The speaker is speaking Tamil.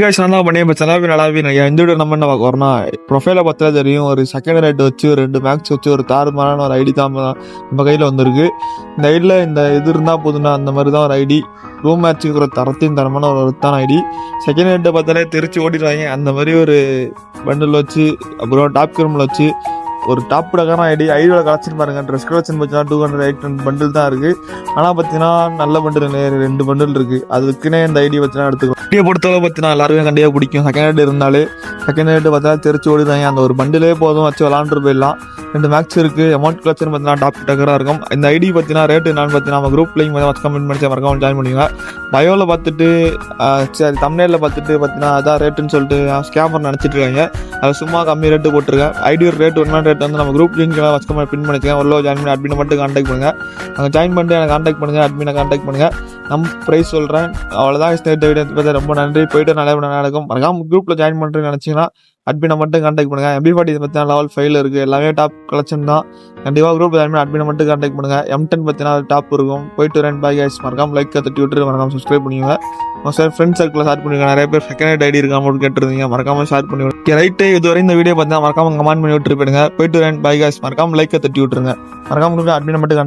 நல்லா பண்ணி இப்போ செலவு நல்லாவே எந்த வீடு நம்ம என்ன பார்க்கறோம்னா ப்ரொஃபைலை பார்த்தா தெரியும். ஒரு செகண்ட் ரேட் வச்சு ஒரு 2 மேக்ஸ் வச்சு ஒரு தாறுமாறான ஒரு ஐடி தான் நம்ம கையில் வந்திருக்கு. இந்த ஐடியில் இந்த இது இருந்தால் போதுன்னா அந்த மாதிரி தான் ஒரு ஐடி. ரூம் மேட்ச்சுக்கு ஒரு தரத்தையும் தரமான ஒரு ஒருத்தான ஐடி. செகண்ட் ரேட்டை பார்த்தாலே தெரிச்சு ஓடிடுவாங்க. அந்த மாதிரி ஒரு பண்டில் வச்சு அப்புறம் டாப் கிரமில் வச்சு ஒரு டாப் டக்கான ஐடியோட கலெக்ஷன் பாருங்க. ட்ரெஸ் கலெக்ஷன் பார்த்தீங்கன்னா 208 பண்டில் தான் இருக்குது. ஆனால் பார்த்தீங்கன்னா நல்ல பண்டில் 2 பண்டில் இருக்குது. அதுக்குன்னே இந்த ஐடி பார்த்தீங்கன்னா எடுத்துக்கலாம். ஐடியை பொறுத்தவரை பார்த்தீங்கன்னா எல்லாருமே கண்டிப்பாக பிடிக்கும். செகண்ட் ஹேண்ட் இருந்தாலே செகண்ட் ஹேண்டு பார்த்தா தெரிச்சு ஓடிதாங்க. அந்த ஒரு பண்டிலே போதும் வச்சு விளாண்டுட்டு போயிடலாம். 2 மேக்ஸ் இருக்குது. அமௌண்ட் கலெக்ஷன் பார்த்தீங்கன்னா டாப் டக்கராக இருக்கும். இந்த ஐடி பார்த்தீங்கன்னா ரேட்டு என்னன்னு பார்த்தீங்கன்னா நம்ம குரூப் லிங்க் வந்து கமெண்ட் பண்ணி மறக்காம ஜாயின் பண்ணுவீங்க. பயோவில் பார்த்துட்டு சரி தம்ப்நெயிலில் பார்த்துட்டு பார்த்தீங்கன்னா அதான் ரேட்டுன்னு சொல்லிட்டு ஸ்கேமர் நினச்சிட்டு இருக்காங்க. அது சும்மா கம்மி ரேட்டு போட்டிருக்கேன். ஐடியோட ரேட் உண்மையான ரேட் வந்து நம்ம குரூப் லிங்க்ல வச்சுக்கோங்க பின் பண்ணிக்கேன். உள்ள ஜாயின் பண்ணி அட்மினை மட்டும் கான்டாக்ட் பண்ணுங்கள். அங்கே ஜாயின் பண்ணிட்டு எனக்கு கான்டாக்ட் பண்ணுங்கள். அட்மினை கான்டாக்ட் பண்ணுங்கள். நம்ம ப்ரைஸ் சொல்கிறேன். அவ்வளோதான். ஸ்டேட் வீடியோ பார்த்து ரொம்ப நன்றி. போய்ட்டு நல்லா நடக்கும். மறக்காம குரூப்பில் ஜாயின் பண்ணுறேன்னு நினச்சிங்கன்னா அட்மினை மட்டும் கான்டாக்ட் பண்ணுங்கள். MP40 பார்த்தீங்கன்னா லெவல் 5 இருக்குது. எல்லாமே டாப் கலெக்ஷன் தான். கண்டிப்பாக குரூப் ஜாயின் பண்ணி அட்மினை மட்டும் கான்டாக்ட் பண்ணுங்கள். M10 பார்த்தீங்கன்னா டாப் இருக்கும். போயிட்டு வரேன். Bye guys. மறக்காம லைக் தட்டி விட்டுரு. மறக்காம சப்ஸ்கிரைப் பண்ணிடுங்க. சார் ஃப்ரெண்ட்ஸ் சர்க்கிளில் ஷேர் பண்ணிவிடுங்க. நிறைய பேர் செகண்ட் ஹேண்ட் ஐடி இருக்காம கேட்டுருந்தீங்க. மறக்காம ஷேர் பண்ணி விடுங்க. ரைட்டு இதுவரை இந்த வீடியோ பார்த்தீங்கன்னா மறக்காம கமெண்ட் பண்ணி விட்டுரு போயிடுங்க. போயிட்டு வரேன். Bye guys. மறக்காம லைக் தட்டி விட்டுருங்க. மறக்காம அட்மினை மட்டும்